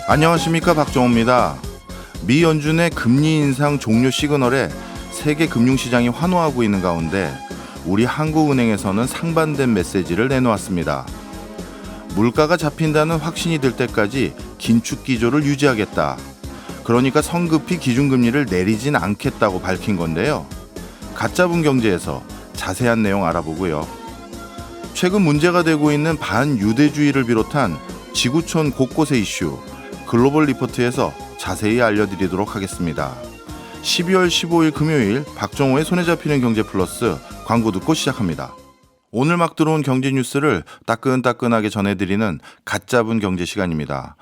안녕하십니까, 박정호입니다. 미 연준의 금리 인상 종료 시그널에 세계 금융시장이 환호하고 있는 가운데 우리 한국은행에서는 상반된 메시지를 내놓았습니다. 물가가 잡힌다는 확신이 들 때까지 긴축 기조를 유지하겠다. 그러니까 성급히 기준금리를 내리진 않겠다고 밝힌 건데요. 가짜분 경제에서 자세한 내용 알아보고요. 최근 문제가 되고 있는 반유대주의를 비롯한 지구촌 곳곳의 이슈, 글로벌 리포트에서 자세히 알려드리도록 하겠습니다. 12월 15일 금요일 박정호의 손에 잡히는 경제 플러스 광고 듣고 시작합니다. 오늘 막 들어온 경제 뉴스를 따끈따끈하게 전해드리는 갓잡은 경제 시간입니다.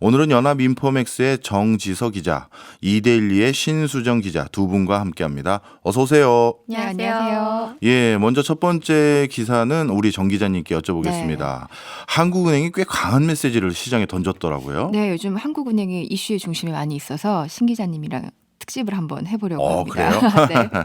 오늘은 연합인포맥스의 정지서 기자, 이데일리의 신수정 기자 두 분과 함께합니다. 어서 오세요. 네, 안녕하세요. 예, 먼저 첫 번째 기사는 우리 정 기자님께 여쭤보겠습니다. 네. 한국은행이 꽤 강한 메시지를 시장에 던졌더라고요. 네, 요즘 한국은행이 이슈의 중심에 많이 있어서 신 기자님이랑 특집을 한번 해보려고 합니다. 그래요? 네.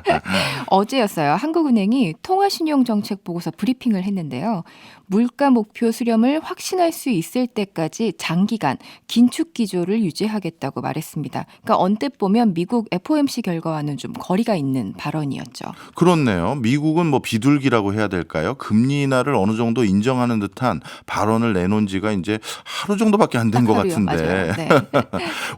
어제였어요. 한국은행이 통화신용정책 보고서 브리핑을 했는데요. 물가 목표 수렴을 확신할 수 있을 때까지 장기간 긴축 기조를 유지하겠다고 말했습니다. 그러니까 언뜻 보면 미국 FOMC 결과와는 좀 거리가 있는 발언이었죠. 그렇네요. 미국은 뭐 비둘기라고 해야 될까요? 금리 인하를 어느 정도 인정하는 듯한 발언을 내놓은 지가 이제 하루 정도밖에 안 된 것 하루요. 같은데 맞아요. 네.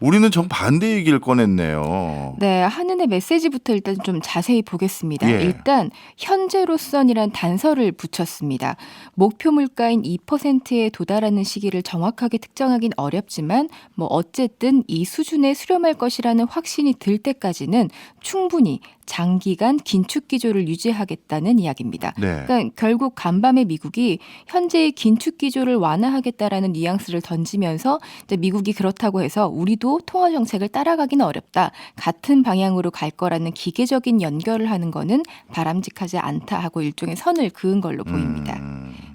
우리는 정반대 얘기를 꺼냈네요. 네, 한은의 메시지부터 일단 좀 자세히 보겠습니다. 예. 일단 현재로선이란 단서를 붙였습니다. 목표 물가인 2%에 도달하는 시기를 정확하게 특정하긴 어렵지만 뭐 어쨌든 이 수준에 수렴할 것이라는 확신이 들 때까지는 충분히 장기간 긴축 기조를 유지하겠다는 이야기입니다. 네. 그러니까 결국 간밤에 미국이 현재의 긴축 기조를 완화하겠다라는 뉘앙스를 던지면서 이제 미국이 그렇다고 해서 우리도 통화 정책을 따라가기는 어렵다. 같은 방향으로 갈 거라는 기계적인 연결을 하는 거는 바람직하지 않다 하고 일종의 선을 그은 걸로 보입니다.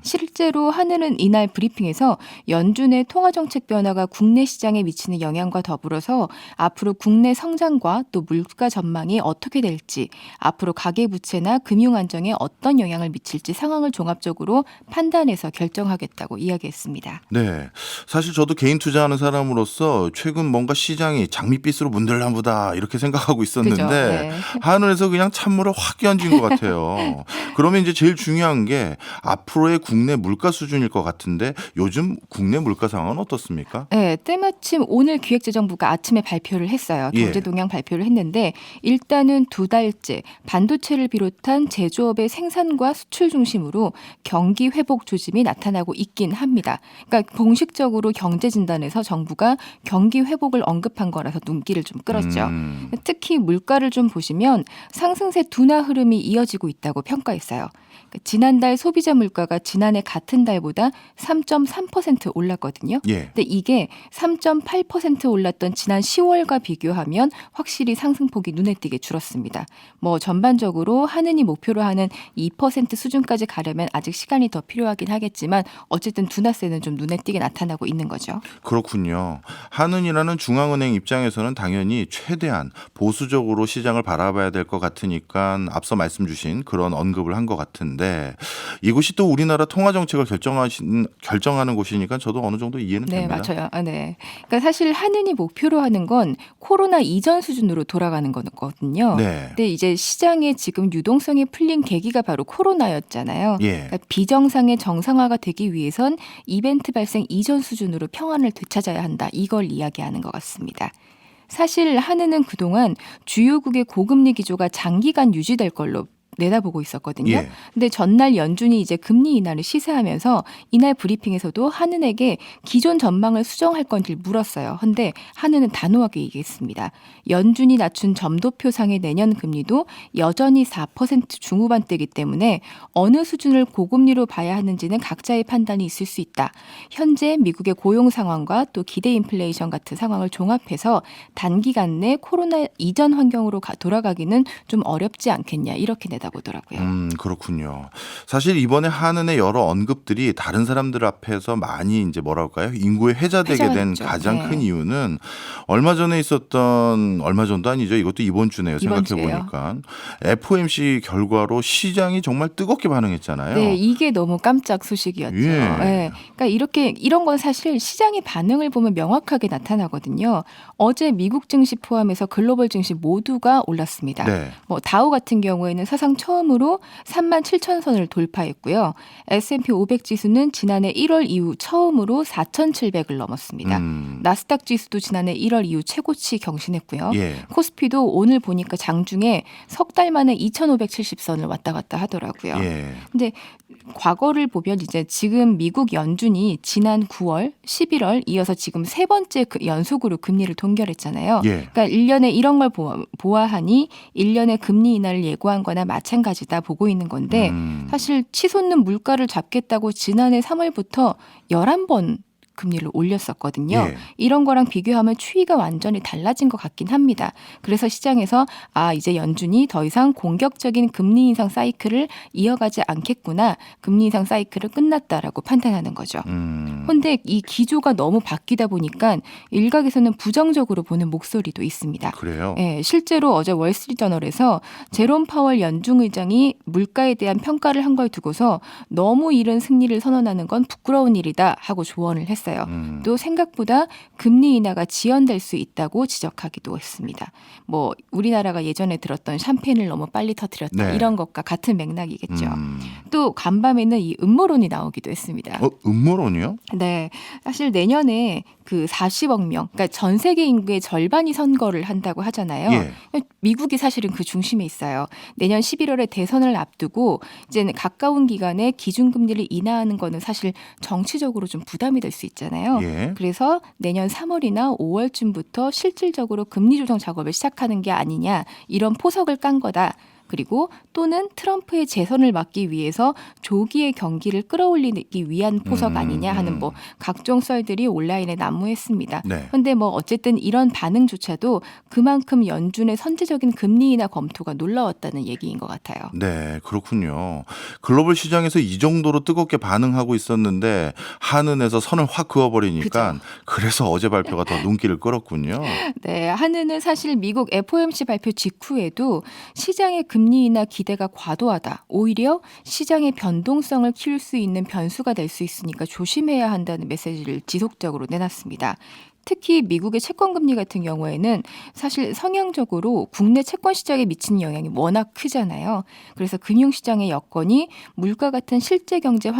실제로 한은은 이날 브리핑에서 연준의 통화 정책 변화가 국내 시장에 미치는 영향과 더불어서 앞으로 국내 성장과 또 물가 전망이 어떻게 될지, 앞으로 가계부채나 금융 안정에 어떤 영향을 미칠지 상황을 종합적으로 판단해서 결정하겠다고 이야기했습니다. 네. 사실 저도 개인 투자하는 사람으로서 최근 뭔가 시장이 장밋빛으로 문들나 보다 이렇게 생각하고 있었는데 그죠? 네. 하늘에서 그냥 찬물을 확 끼얹은 것 같아요. 그러면 이제 제일 중요한 게 앞으로의 국내 물가 수준일 것 같은데 요즘 국내 물가 상황은 어떻습니까? 네, 때마침 오늘 기획재정부가 아침에 발표를 했어요. 예. 경제 동향 발표를 했는데 일단은 두 달째 반도체를 비롯한 제조업의 생산과 수출 중심으로 경기 회복 조짐이 나타나고 있긴 합니다. 그러니까 공식적으로 경제 진단에서 정부가 경기 회복을 언급한 거라서 눈길을 좀 끌었죠. 특히 물가를 좀 보시면 상승세 둔화 흐름이 이어지고 있다고 평가했어요. 지난달 소비자 물가가 지난해 같은 달보다 3.3% 올랐거든요. 예. 근데 이게 3.8% 올랐던 지난 10월과 비교하면 확실히 상승폭이 눈에 띄게 줄었습니다. 뭐 전반적으로 한은이 목표로 하는 2% 수준까지 가려면 아직 시간이 더 필요하긴 하겠지만 어쨌든 둔화세는 좀 눈에 띄게 나타나고 있는 거죠. 그렇군요. 한은이라는 중앙은행 입장에서는 당연히 최대한 보수적으로 시장을 바라봐야 될 것 같으니까 앞서 말씀 주신 그런 언급을 한 것 같은데 이곳이 또 우리나라 통화 정책을 결정하는 곳이니까 저도 어느 정도 이해는 네, 됩니다. 맞아요. 네. 그러니까 사실 한은이 목표로 하는 건 코로나 이전 수준으로 돌아가는 거거든요. 네. 근데 이제 시장에 지금 유동성이 풀린 계기가 바로 코로나였잖아요. 예. 그러니까 비정상의 정상화가 되기 위해선 이벤트 발생 이전 수준으로 평안을 되찾아야 한다. 이걸 이야기하는 것 같습니다. 사실 한은은 그동안 주요국의 고금리 기조가 장기간 유지될 걸로 내다보고 있었거든요. 예. 근데 전날 연준이 이제 금리 인하를 시사하면서 이날 브리핑에서도 한은에게 기존 전망을 수정할 건지 물었어요. 근데 한은은 단호하게 얘기했습니다. 연준이 낮춘 점도표상의 내년 금리도 여전히 4% 중후반대이기 때문에 어느 수준을 고금리로 봐야 하는지는 각자의 판단이 있을 수 있다. 현재 미국의 고용 상황과 또 기대 인플레이션 같은 상황을 종합해서 단기간 내 코로나 이전 환경으로 돌아가기는 좀 어렵지 않겠냐 이렇게 내다 내다보더라고요. 그렇군요. 사실 이번에 한은의 여러 언급들이 다른 사람들 앞에서 많이 이제 뭐랄까요? 인구에 회자되게 된 회자됐죠. 가장 네. 큰 이유는 얼마 전도 아니죠. 이것도 이번 주네요. 이번 생각해 주예요. 보니까 FOMC 결과로 시장이 정말 뜨겁게 반응했잖아요. 네, 이게 너무 깜짝 소식이었죠. 예. 예. 그러니까 이런 건 사실 시장의 반응을 보면 명확하게 나타나거든요. 어제 미국 증시 포함해서 글로벌 증시 모두가 올랐습니다. 네. 뭐 다우 같은 경우에는 사상 처음으로 37,000선을 돌파했고요. S&P 500 지수는 지난해 1월 이후 처음으로 4,700을 넘었습니다. 나스닥 지수도 지난해 1월 이후 최고치 경신했고요. 예. 코스피도 오늘 보니까 장중에 석 달 만에 2,570선을 왔다 갔다 하더라고요. 예. 근데 과거를 보면 이제 지금 미국 연준이 지난 9월, 11월 이어서 지금 세 번째 연속으로 금리를 동결했잖아요. 예. 그러니까 1년에 이런 걸 보아하니 1년에 금리 인하를 예고한 거나 마찬가지다 보고 있는 건데 사실 치솟는 물가를 잡겠다고 지난해 3월부터 11번 금리를 올렸었거든요. 예. 이런 거랑 비교하면 추이가 완전히 달라진 것 같긴 합니다. 그래서 시장에서 이제 연준이 더 이상 공격적인 금리 인상 사이클을 이어가지 않겠구나. 금리 인상 사이클을 끝났다라고 판단하는 거죠. 그런데 이 기조가 너무 바뀌다 보니까 일각에서는 부정적으로 보는 목소리도 있습니다. 그래요. 예, 실제로 어제 월스트리트저널에서 제롬 파월 연중 의장이 물가에 대한 평가를 한 걸 두고서 너무 이른 승리를 선언하는 건 부끄러운 일이다 하고 조언을 했어요. 또 생각보다 금리 인하가 지연될 수 있다고 지적하기도 했습니다. 뭐 우리나라가 예전에 들었던 샴페인을 너무 빨리 터뜨렸다 네. 이런 것과 같은 맥락이겠죠. 또 간밤에는 이 음모론이 나오기도 했습니다. 음모론이요? 네, 사실 내년에 그 40억 명, 그러니까 전 세계 인구의 절반이 선거를 한다고 하잖아요. 예. 미국이 사실은 그 중심에 있어요. 내년 11월에 대선을 앞두고 이제는 가까운 기간에 기준금리를 인하하는 거는 사실 정치적으로 좀 부담이 될 수 있잖아요. 예. 그래서 내년 3월이나 5월쯤부터 실질적으로 금리 조정 작업을 시작하는 게 아니냐 이런 포석을 깐 거다. 그리고 또는 트럼프의 재선을 막기 위해서 조기의 경기를 끌어올리기 위한 포석 아니냐 하는 뭐 각종 썰들이 온라인에 난무했습니다. 네. 그런데 뭐 어쨌든 이런 반응조차도 그만큼 연준의 선제적인 금리 인하 검토가 놀라웠다는 얘기인 것 같아요. 네, 그렇군요. 글로벌 시장에서 이 정도로 뜨겁게 반응하고 있었는데 한은에서 선을 확 그어버리니까 그죠. 그래서 어제 발표가 더 눈길을 끌었군요. 네, 한은은 사실 미국 FOMC 발표 직후에도 시장의 금리 인하 기대가 과도하다. 오히려 시장의 변동성을 키울 수 있는 변수가 될 수 있으니까 조심해야 한다는 메시지를 지속적으로 내놨습니다. 특히 미국의 채권금리 같은 경우에는 사실 성향적으로 국내 채권 시장에 미치는 영향이 워낙 크잖아요. 그래서 금융시장의 여건이 물가 같은 실제 경제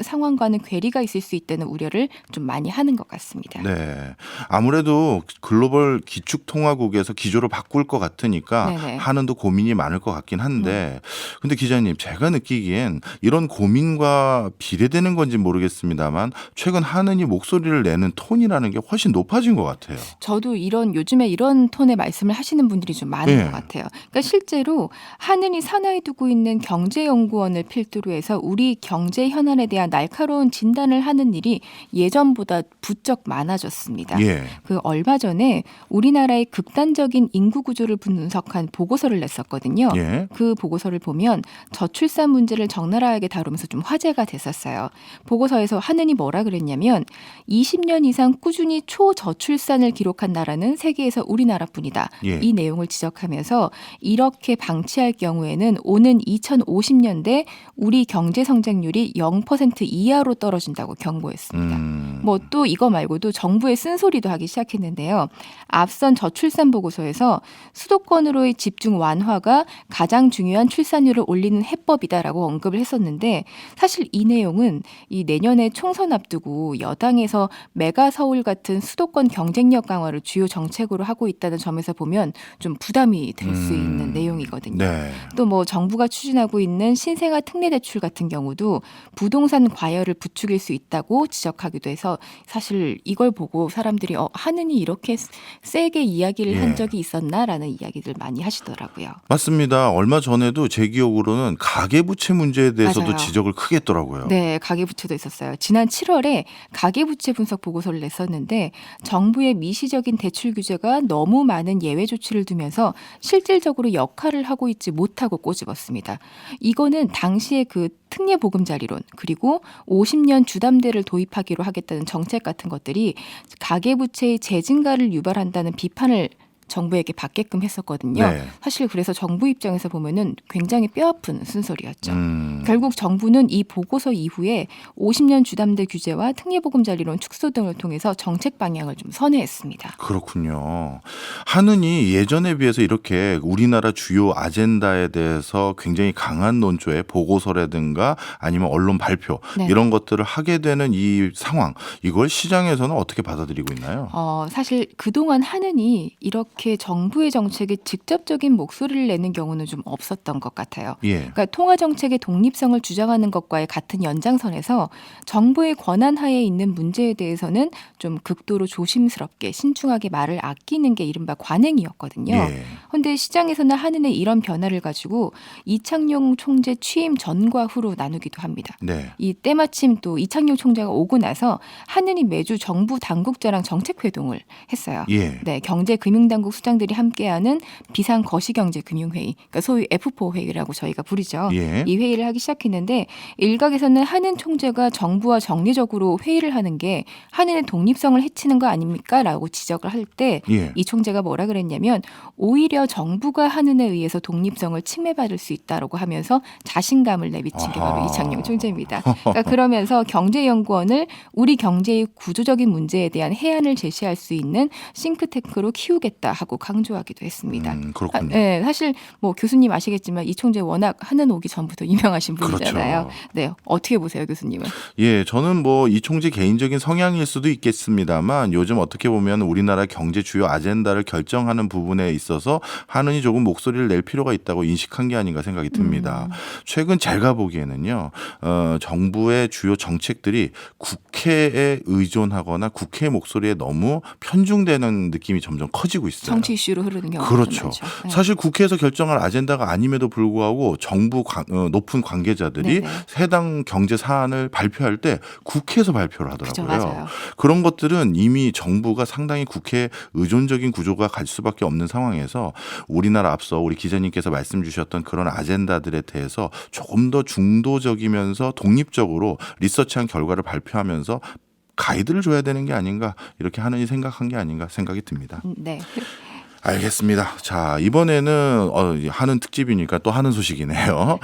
상황과는 괴리가 있을 수 있다는 우려를 좀 많이 하는 것 같습니다. 네. 아무래도 글로벌 기축통화국에서 기조를 바꿀 것 같으니까 네네. 한은도 고민이 많을 것 같긴 한데 근데 기자님 제가 느끼기엔 이런 고민과 비례되는 건지 모르겠습니다만 최근 한은이 목소리를 내는 톤이라는 게 훨씬 높아진 것 같아요. 저도 요즘에 이런 톤의 말씀을 하시는 분들이 좀 많은 네. 것 같아요. 그러니까 실제로 한은이 산하에 두고 있는 경제연구원을 필두로 해서 우리 경제 현안에 대한 날카로운 진단을 하는 일이 예전보다 부쩍 많아졌습니다. 예. 그 얼마 전에 우리나라의 극단적인 인구 구조를 분석한 보고서를 냈었거든요. 예. 그 보고서를 보면 저출산 문제를 적나라하게 다루면서 좀 화제가 됐었어요. 보고서에서 한은이 뭐라 그랬냐면 20년 이상 꾸준히 초저출산을 기록한 나라는 세계에서 우리나라뿐이다. 예. 이 내용을 지적하면서 이렇게 방치할 경우에는 오는 2050년대 우리 경제 성장률이 0% 이하로 떨어진다고 경고했습니다. 뭐 또 이거 말고도 정부의 쓴소리도 하기 시작했는데요. 앞선 저출산 보고서에서 수도권으로의 집중 완화가 가장 중요한 출산율을 올리는 해법이다라고 언급을 했었는데 사실 이 내용은 이 내년에 총선 앞두고 여당에서 메가 서울 같은 수도권 경쟁력 강화를 주요 정책으로 하고 있다는 점에서 보면 좀 부담이 될 수 있는 내용이거든요. 네. 또 뭐 정부가 추진하고 있는 신생아 특례대출 같은 경우도 부동산 과열을 부추길 수 있다고 지적하기도 해서 사실 이걸 보고 사람들이 한은이 이렇게 세게 이야기를 예. 한 적이 있었나라는 이야기들 많이 하시더라고요. 맞습니다. 얼마 전에도 제 기억으로는 가계부채 문제에 대해서도 맞아요. 지적을 크게 했더라고요. 네, 가계부채도 있었어요. 지난 7월에 가계부채 분석 보고서를 냈었는데 정부의 미시적인 대출 규제가 너무 많은 예외 조치를 두면서 실질적으로 역할을 하고 있지 못하고 꼬집었습니다. 이거는 당시에 그 특례보금자리론 그리고 50년 주담대를 도입하기로 하겠다는 정책 같은 것들이 가계부채의 재증가를 유발한다는 비판을 정부에게 받게끔 했었거든요. 네. 사실 그래서 정부 입장에서 보면은 굉장히 뼈아픈 쓴소리였죠. 음. 결국 정부는 이 보고서 이후에 50년 주담대 규제와 특례보금자리론 축소 등을 통해서 정책 방향을 좀 선회했습니다. 그렇군요. 한은이 예전에 비해서 이렇게 우리나라 주요 아젠다에 대해서 굉장히 강한 논조의 보고서라든가 아니면 언론 발표 네. 이런 것들을 하게 되는 이 상황, 이걸 시장에서는 어떻게 받아들이고 있나요? 사실 그동안 한은이 이렇게 정부의 정책에 직접적인 목소리를 내는 경우는 좀 없었던 것 같아요. 예. 그러니까 통화 정책의 독립성을 주장하는 것과의 같은 연장선에서 정부의 권한 하에 있는 문제에 대해서는 좀 극도로 조심스럽게 신중하게 말을 아끼는 게 이른바 관행이었거든요. 예. 그런데 시장에서는 한은의 이런 변화를 가지고 이창용 총재 취임 전과 후로 나누기도 합니다. 네. 이 때마침 또 이창용 총재가 오고 나서 한은이 매주 정부 당국자랑 정책 회동을 했어요. 예. 네, 경제금융당국 수장들이 함께하는 비상거시경제금융회의, 그러니까 소위 F4 회의라고 저희가 부르죠. 예. 이 회의를 하기 시작했는데 일각에서는 한은 총재가 정부와 정례적으로 회의를 하는 게 한은의 독립성을 해치는 거 아닙니까? 라고 지적을 할 때 예. 이 총재가 뭐라 그랬냐면 오히려 정부가 한은에 의해서 독립성을 침해받을 수 있다라고 하면서 자신감을 내비친 게 바로 아하. 이창용 총재입니다. 그러니까 그러면서 경제연구원을 우리 경제의 구조적인 문제에 대한 해안을 제시할 수 있는 싱크탱크로 키우겠다 하고 강조하기도 했습니다. 그렇군요. 네, 사실 뭐 교수님 아시겠지만 이 총재 워낙 한은 오기 전부터 유명하신 분이잖아요. 그렇죠. 네, 어떻게 보세요, 교수님은? 예, 저는 뭐 이 총재 개인적인 성향일 수도 있겠습니다만 요즘 어떻게 보면 우리나라 경제 주요 아젠다를 결정하는 부분에 있어서 한은이 조금 목소리를 낼 필요가 있다고 인식한 게 아닌가 생각이 듭니다. 최근 제가 보기에는요, 정부의 주요 정책들이 국회에 의존하거나 국회 목소리에 너무 편중되는 느낌이 점점 커지고 있어요. 정치 이슈로 흐르는 경우가 그렇죠. 많죠. 네. 사실 국회에서 결정할 아젠다가 아님에도 불구하고 정부 높은 관계자들이 네네. 해당 경제 사안을 발표할 때 국회에서 발표를 그죠, 하더라고요. 맞아요. 그런 것들은 이미 정부가 상당히 국회 의존적인 구조가 갈 수밖에 없는 상황에서 우리나라 앞서 우리 기자님께서 말씀 주셨던 그런 아젠다들에 대해서 조금 더 중도적이면서 독립적으로 리서치한 결과를 발표하면서 가이드를 줘야 되는 게 아닌가 이렇게 하느니 생각한 게 아닌가 생각이 듭니다. 네. 알겠습니다. 자, 이번에는 하는 특집이니까 또 하는 소식이네요.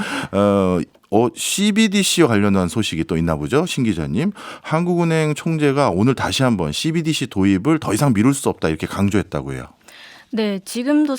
CBDC와 관련한 소식이 또 있나 보죠, 신 기자님. 한국은행 총재가 오늘 다시 한번 CBDC 도입을 더 이상 미룰 수 없다 이렇게 강조했다고요. 네, 지금도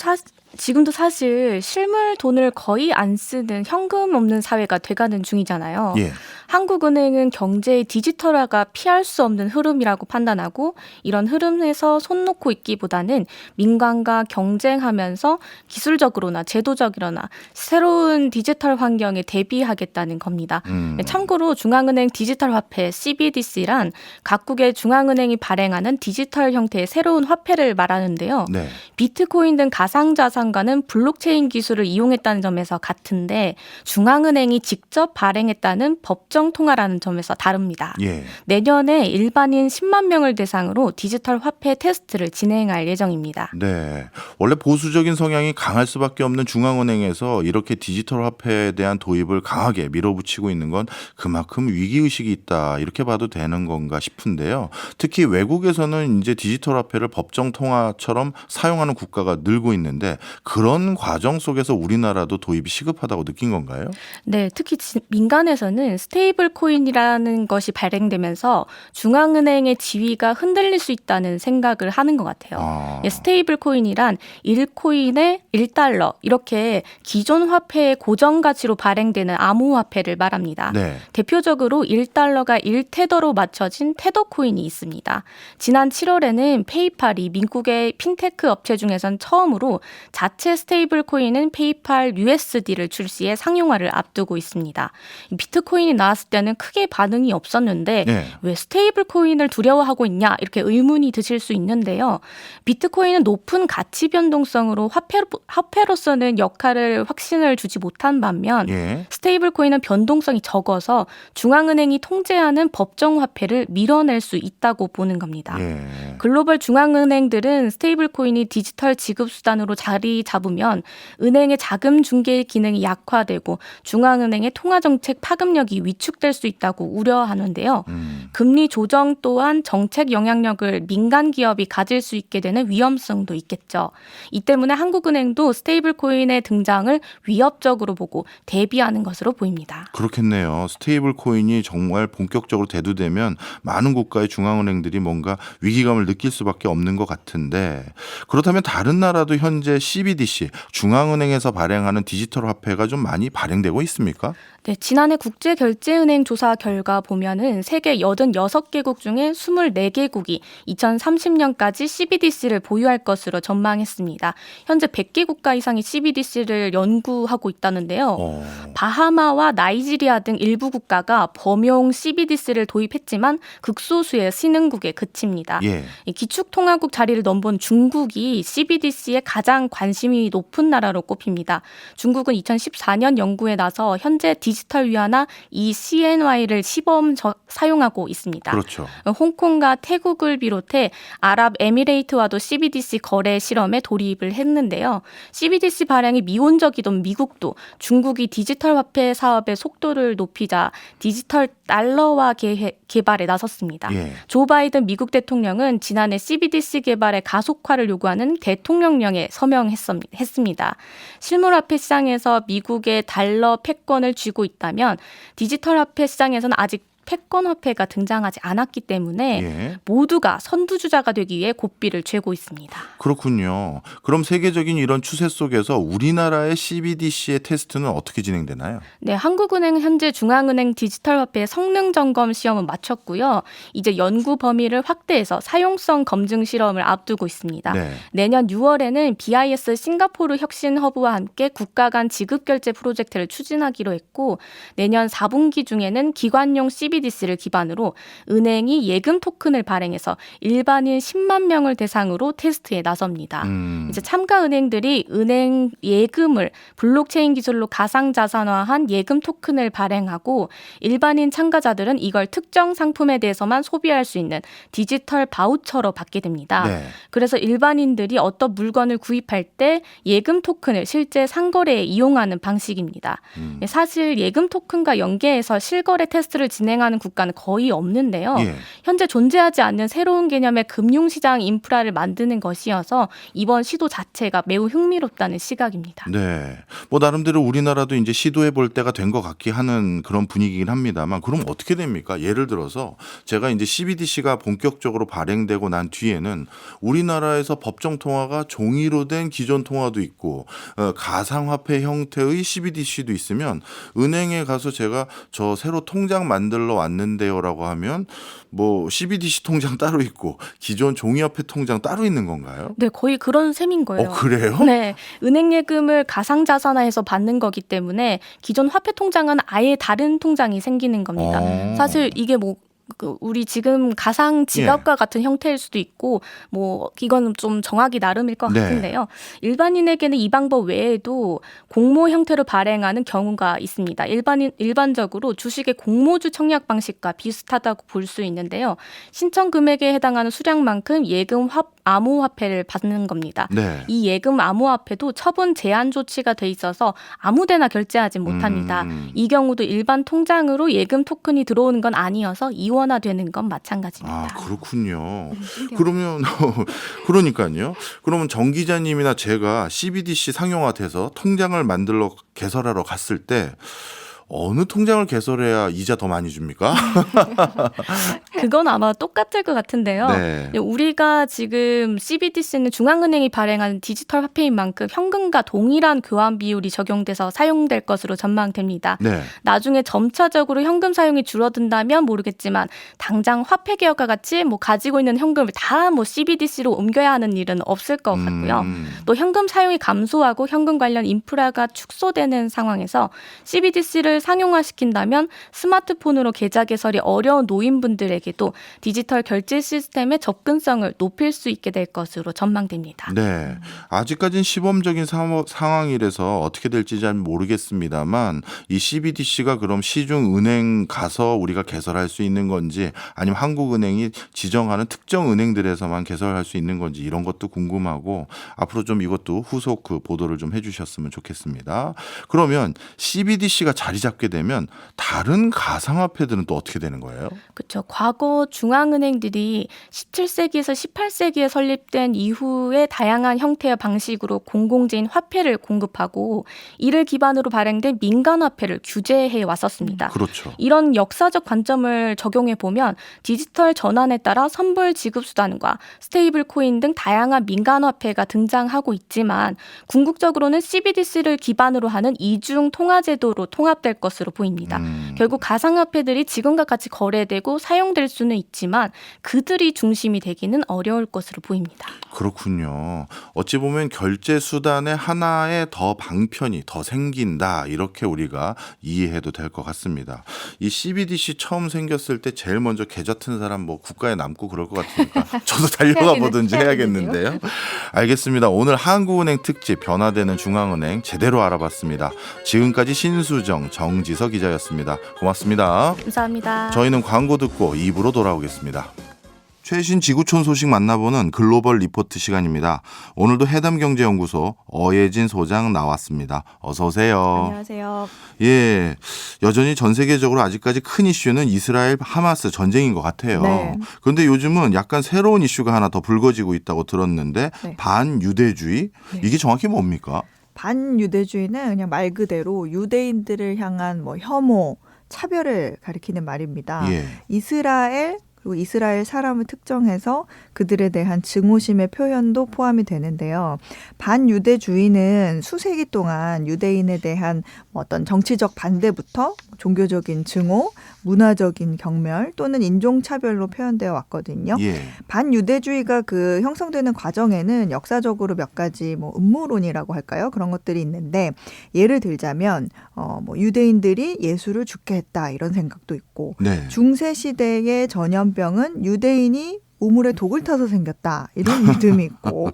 사실 실물 돈을 거의 안 쓰는 현금 없는 사회가 돼가는 중이잖아요. 예. 한국은행은 경제의 디지털화가 피할 수 없는 흐름이라고 판단하고 이런 흐름에서 손 놓고 있기보다는 민간과 경쟁하면서 기술적으로나 제도적이거나 새로운 디지털 환경에 대비하겠다는 겁니다. 참고로 중앙은행 디지털 화폐 CBDC란 각국의 중앙은행이 발행하는 디지털 형태의 새로운 화폐를 말하는데요. 네. 비트코인 등 가상자산과는 블록체인 기술을 이용했다는 점에서 같은데 중앙은행이 직접 발행했다는 법정 통화라는 점에서 다릅니다. 예. 내년에 일반인 10만 명을 대상으로 디지털 화폐 테스트를 진행할 예정입니다. 네. 원래 보수적인 성향이 강할 수밖에 없는 중앙은행에서 이렇게 디지털 화폐에 대한 도입을 강하게 밀어붙이고 있는 건 그만큼 위기의식이 있다 이렇게 봐도 되는 건가 싶은데요. 특히 외국에서는 이제 디지털 화폐를 법정 통화처럼 사용하는 국가가 늘고 있는데 그런 과정 속에서 우리나라도 도입이 시급하다고 느낀 건가요? 네, 특히 민간에서는 스테이블 코인이라는 것이 발행되면서 중앙은행의 지위가 흔들릴 수 있다는 생각을 하는 것 같아요. 스테이블 코인이란 1코인에 1달러 이렇게 기존 화폐의 고정 가치로 발행되는 암호화폐를 말합니다. 네. 대표적으로 1달러가 1테더로 맞춰진 테더 코인이 있습니다. 지난 7월에는 페이팔이 미국의 핀테크 업체 중에선 처음으로 자체 스테이블 코인은 페이팔 USD를 출시해 상용화를 앞두고 있습니다. 비트코인이 나왔을 때는 크게 반응이 없었는데 네. 왜 스테이블 코인을 두려워하고 있냐 이렇게 의문이 드실 수 있는데요. 비트코인은 높은 가치 변동성으로 화폐로서는 확신을 주지 못한 반면 예. 스테이블 코인은 변동성이 적어서 중앙은행이 통제하는 법정 화폐를 밀어낼 수 있다고 보는 겁니다. 예. 글로벌 중앙은행들은 스테이블 코인이 디지털 지급 수단으로 자리 잡으면 은행의 자금 중개 기능이 약화되고 중앙은행의 통화 정책 파급력이 위축될 수 있다고 우려하는데요. 금리 조정 또한 정책 영향력을 민간 기업이 가질 수 있게 되는 위험성도 있겠죠. 이 때문에 한국은행도 스테이블 코인의 등장을 위협적으로 보고 대비하는 것으로 보입니다. 그렇겠네요. 스테이블 코인이 정말 본격적으로 대두되면 많은 국가의 중앙은행들이 뭔가 위기감을 느낄 수밖에 없는 것 같은데, 그렇다면 다른 나라도 현재 CBDC, 중앙은행에서 발행하는 디지털 화폐가 좀 많이 발행되고 있습니까? 네, 지난해 국제결제은행 조사 결과 보면은 세계 86개국 중에 24개국이 2030년까지 CBDC를 보유할 것으로 전망했습니다. 현재 100개 국가 이상이 CBDC를 연구하고 있다는데요. 바하마와 나이지리아 등 일부 국가가 범용 CBDC를 도입했지만 극소수의 신흥국에 그칩니다. 예. 이 기축통화국 자리를 넘본 중국이 CBDC에 가장 관심이 높은 나라로 꼽힙니다. 중국은 2014년 연구에 나서 현재 디지털 위안화 ECNY를 시범 사용하고 있습니다. 그렇죠. 홍콩과 태국을 비롯해 아랍에미레이트와도 CBDC 거래 실험에 돌입을 했는데요. CBDC 발행이 미온적이던 미국도 중국이 디지털 화폐 사업의 속도를 높이자 디지털 달러화 개발에 나섰습니다. 예. 조 바이든 미국 대통령은 지난해 CBDC 개발의 가속화를 요구하는 대통령령에 서명했습니다. 실물화폐 시장에서 미국의 달러 패권을 쥐고 있다면 디지털 화폐 시장에서는 아직 패권 화폐가 등장하지 않았기 때문에 예. 모두가 선두주자가 되기 위해 고삐를 죄고 있습니다. 그렇군요. 그럼 세계적인 이런 추세 속에서 우리나라의 CBDC의 테스트는 어떻게 진행되나요? 네, 한국은행 현재 중앙은행 디지털 화폐 성능 점검 시험은 마쳤고요. 이제 연구 범위를 확대해서 사용성 검증 실험을 앞두고 있습니다. 네. 내년 6월에는 BIS 싱가포르 혁신 허브와 함께 국가 간 지급 결제 프로젝트를 추진하기로 했고, 내년 4분기 중에는 기관용 CBDC를 기반으로 은행이 예금 토큰을 발행해서 일반인 10만 명을 대상으로 테스트에 나섭니다. 이제 참가 은행들이 은행 예금을 블록체인 기술로 가상자산화한 예금 토큰을 발행하고, 일반인 참가자들은 이걸 특정 상품에 대해서만 소비할 수 있는 디지털 바우처로 받게 됩니다. 네. 그래서 일반인들이 어떤 물건을 구입할 때 예금 토큰을 실제 상거래에 이용하는 방식입니다. 사실 예금 토큰과 연계해서 실거래 테스트를 진행하는 국가는 거의 없는데요. 예. 현재 존재하지 않는 새로운 개념의 금융시장 인프라를 만드는 것이어서 이번 시도 자체가 매우 흥미롭다는 시각입니다. 네. 뭐 나름대로 우리나라도 이제 시도해 볼 때가 된 것 같긴 하는 그런 분위기긴 합니다만, 그럼 어떻게 됩니까? 예를 들어서 제가 이제 CBDC가 본격적으로 발행되고 난 뒤에는 우리나라에서 법정 통화가 종이로 된 기존 통화도 있고 가상화폐 형태의 CBDC도 있으면, 은행에 가서 제가 저 새로 통장 만들러 왔는데요라고 하면 뭐 CBDC 통장 따로 있고 기존 종이화폐 통장 따로 있는 건가요? 네, 거의 그런 셈인 거예요. 그래요? 네, 은행 예금을 가상자산화해서 받는 거기 때문에 기존 화폐 통장은 아예 다른 통장이 생기는 겁니다. 사실 이게 우리 지금 가상 지갑과 같은 형태일 수도 있고, 이건 좀 정하기 나름일 것 네. 같은데요. 일반인에게는 이 방법 외에도 공모 형태로 발행하는 경우가 있습니다. 일반적으로 주식의 공모주 청약 방식과 비슷하다고 볼 수 있는데요. 신청 금액에 해당하는 수량만큼 예금 암호화폐를 받는 겁니다. 네. 이 예금 암호화폐도 처분 제한 조치가 돼 있어서 아무데나 결제하지 못합니다. 이 경우도 일반 통장으로 예금 토큰이 들어오는 건 아니어서 이원화되는 건 마찬가지입니다. 그렇군요. 그러면 그러니까요. 그러면 정 기자님이나 제가 CBDC 상용화돼서 통장을 만들러 개설하러 갔을 때 어느 통장을 개설해야 이자 더 많이 줍니까? 그건 아마 똑같을 것 같은데요. 네. 우리가 지금 CBDC는 중앙은행이 발행하는 디지털 화폐인 만큼 현금과 동일한 교환 비율이 적용돼서 사용될 것으로 전망됩니다. 네. 나중에 점차적으로 현금 사용이 줄어든다면 모르겠지만, 당장 화폐 개혁과 같이 가지고 있는 현금을 다 CBDC로 옮겨야 하는 일은 없을 것 같고요. 또 현금 사용이 감소하고 현금 관련 인프라가 축소되는 상황에서 CBDC를 서비스를 상용화시킨다면 스마트폰으로 계좌 개설이 어려운 노인분들에게도 디지털 결제 시스템의 접근성을 높일 수 있게 될 것으로 전망됩니다. 네, 아직까지는 시범적인 상황이라서 어떻게 될지 잘 모르겠습니다만 이 CBDC가 그럼 시중 은행 가서 우리가 개설할 수 있는 건지 아니면 한국은행이 지정하는 특정 은행들에서만 개설할 수 있는 건지 이런 것도 궁금하고 앞으로 좀 이것도 후속 그 보도를 좀 해주셨으면 좋겠습니다. 그러면 CBDC가 자리 잡게 되면 다른 가상화폐들은 또 어떻게 되는 거예요? 그렇죠. 과거 중앙은행들이 17세기에서 18세기에 설립된 이후에 다양한 형태의 방식으로 공공재인 화폐를 공급하고 이를 기반으로 발행된 민간화폐를 규제해 왔었습니다. 그렇죠. 이런 역사적 관점을 적용해 보면 디지털 전환에 따라 선불 지급 수단과 스테이블 코인 등 다양한 민간화폐가 등장하고 있지만 궁극적으로는 CBDC를 기반으로 하는 이중 통화 제도로 통합될 것으로 보입니다. 결국 가상화폐들이 지금과 같이 거래되고 사용될 수는 있지만 그들이 중심이 되기는 어려울 것으로 보입니다. 그렇군요. 어찌 보면 결제 수단의 하나의 더 방편이 더 생긴다 이렇게 우리가 이해해도 될 것 같습니다. 이 CBDC 처음 생겼을 때 제일 먼저 계좌 튼 사람 뭐 국가에 남고 그럴 것 같으니까 저도 달려가 보든지 해야겠는데요. 알겠습니다. 오늘 한국은행 특집 변화되는 중앙은행 제대로 알아봤습니다. 지금까지 신수정, 정지서 기자였습니다. 고맙습니다. 감사합니다. 저희는 광고 듣고 2부로 돌아오겠습니다. 최신 지구촌 소식 만나보는 글로벌 리포트 시간입니다. 오늘도 해담경제연구소 어예진 소장 나왔습니다. 어서 오세요. 안녕하세요. 예, 여전히 전 세계적으로 아직까지 큰 이슈는 이스라엘 하마스 전쟁인 것 같아요. 네. 그런데 요즘은 약간 새로운 이슈가 하나 더 불거지고 있다고 들었는데 네. 반유대주의? 네. 이게 정확히 뭡니까? 반유대주의는 그냥 말 그대로 유대인들을 향한 뭐 혐오, 차별을 가리키는 말입니다. 예. 이스라엘 그리고 이스라엘 사람을 특정해서 그들에 대한 증오심의 표현도 포함이 되는데요. 반유대주의는 수세기 동안 유대인에 대한 어떤 정치적 반대부터 종교적인 증오, 문화적인 경멸 또는 인종차별로 표현되어 왔거든요. 예. 반유대주의가 그 형성되는 과정에는 역사적으로 몇 가지 뭐 음모론이라고 할까요? 그런 것들이 있는데 예를 들자면 뭐 유대인들이 예수를 죽게 했다 이런 생각도 있고 네. 중세 시대의 전염병은 유대인이 우물에 독을 타서 생겼다 이런 믿음이 있고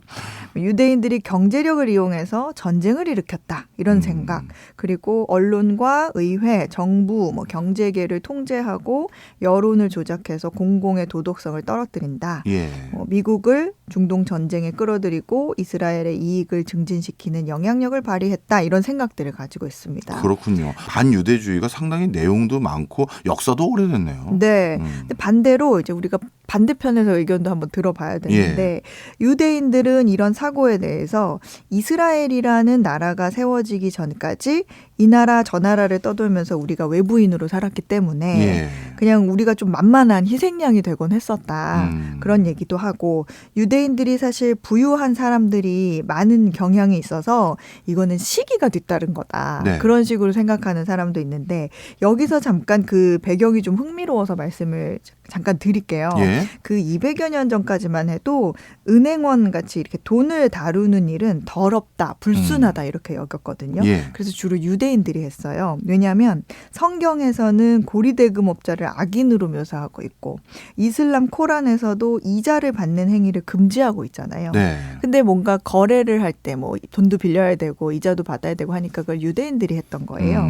유대인들이 경제력을 이용해서 전쟁을 일으켰다 이런 생각 그리고 언론과 의회, 정부, 뭐 경제계를 통제하고 여론을 조작해서 공공의 도덕성을 떨어뜨린다. 예. 미국을 중동 전쟁에 끌어들이고 이스라엘의 이익을 증진시키는 영향력을 발휘했다 이런 생각들을 가지고 있습니다. 그렇군요. 반유대주의가 상당히 내용도 많고 역사도 오래됐네요. 네. 근데 반대로 이제 우리가 반대편에서 의견도 한번 들어봐야 되는데 유대인들은 이런 사고에 대해서 이스라엘이라는 나라가 세워지기 전까지 이 나라 저 나라를 떠돌면서 우리가 외부인으로 살았기 때문에 그냥 우리가 좀 만만한 희생양이 되곤 했었다. 그런 얘기도 하고 유대인들이 사실 부유한 사람들이 많은 경향이 있어서 이거는 시기가 뒤따른 거다. 네. 그런 식으로 생각하는 사람도 있는데 여기서 잠깐 그 배경이 좀 흥미로워서 말씀을 잠깐 드릴게요. 예. 그 200여 년 전까지만 해도 은행원 같이 이렇게 돈을 다루는 일은 더럽다, 불순하다 이렇게 여겼거든요. 예. 그래서 주로 유대인들이 했어요. 왜냐하면 성경에서는 고리대금업자를 악인으로 묘사하고 있고 이슬람 코란에서도 이자를 받는 행위를 금지하고 있잖아요. 네. 근데 뭔가 거래를 할 때 뭐 돈도 빌려야 되고 이자도 받아야 되고 하니까 그걸 유대인들이 했던 거예요.